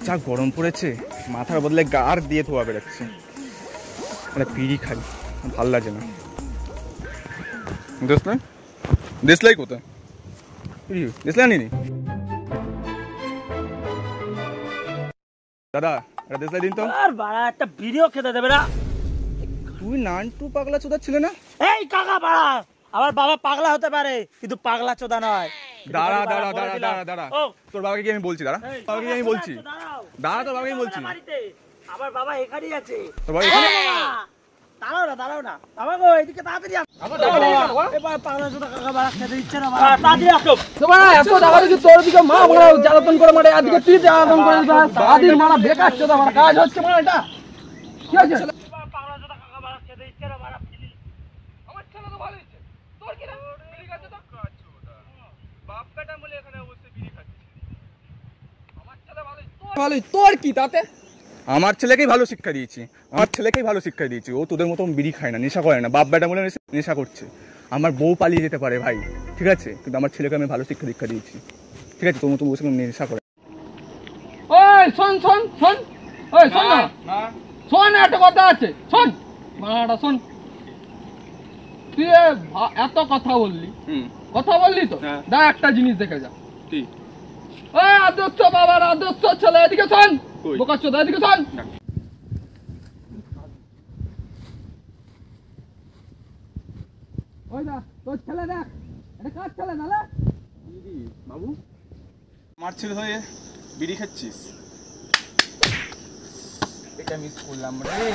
যা গরম পড়েছে, মাথার বদলে গার দিয়ে ধোয়া বেরোচ্ছে। একটা বিড়ি খাই, ভাল লাগে না। দেশলাই দেশলাই কোথায়? দেশলাই আনিনি দাদা, একটা দেশলাই দিন তো। আর বাড়া একটা ভিডিও খেতে দেবে না। তুই নানটু পাগলা চোদা ছিল না? এই কাকা বাড়া, আমার বাবা পাগলা হতে পারে কিন্তু পাগলা চোদা নয়। দাঁড়া দাঁড়া দাঁড়া দাঁড়া দাঁড়া, তোর বাবাকে কি আমি বলছি? দাঁড়া, বাবাকে কি আমি বলছি? দাঁড়া, তোর বাবাকে আমি বলছি। আমার বাবা এখানেই আছে। তোর বাবা এখানে? দাঁড়াও না, দাঁড়াও না বাবা গো, এদিকে তাড়াতাড়ি আসো। এবার পাগলা চোদা কাকা বাড়া খেতে ইচ্ছে না, তাড়াতাড়ি আসো। তোমার এত টাকা দিয়ে তোর দিকে মা বড় জ্বালাতন করে মারে, আজকে তুই জ্বালাতন করে দাদির মারা বেকার চোদা মারা কাজ হচ্ছে মানে এটা কি আছে? পাগলা চোদা কাকা বাড়া খেতে ইচ্ছে না মারা। আমার ছেলে তো ভালো হচ্ছে, তোর কি না বিড়ি খাচ্ছে তো? বাপ বেটা বলে এখানে অবশ্যই বিড়ি খাচ্ছে। আমার ছেলে ভালোই, তোর কি তাতে? আমার ছেলেকেই ভালো শিক্ষা দিয়েছি, আমার ছেলেকেই ভালো শিক্ষা দিয়েছি। ও তোদের মতো বিড়ি খায় না, নেশা করে না, বাপ বেটা বলে নেশা করছে। আমার বউ পালিয়ে যেতে পারে ভাই, ঠিক আছে, কিন্তু আমার ছেলেকে আমি ভালো শিক্ষা দিয়েছি, ঠিক আছে? তোর মতো বসে নেশা করে। ওই শোন শোন শোন, ওই শোন না, শোন একটা কথা আছে, শোন মারাটা শোন। তুই এত কথা বললি, তো দা একটা জিনিস দেখে যা। ওই আদর্শ বাবার আদর্শ ছেলে, এদিকে শোন, বোকা চোদা এদিকে শোন। ওই না তোর ছেলে দেখ, এটা কার ছেলে নালে? বাবু, আমার ছেলে হয়ে বিড়ি খাচ্ছিস? এটা মিস করলাম রে।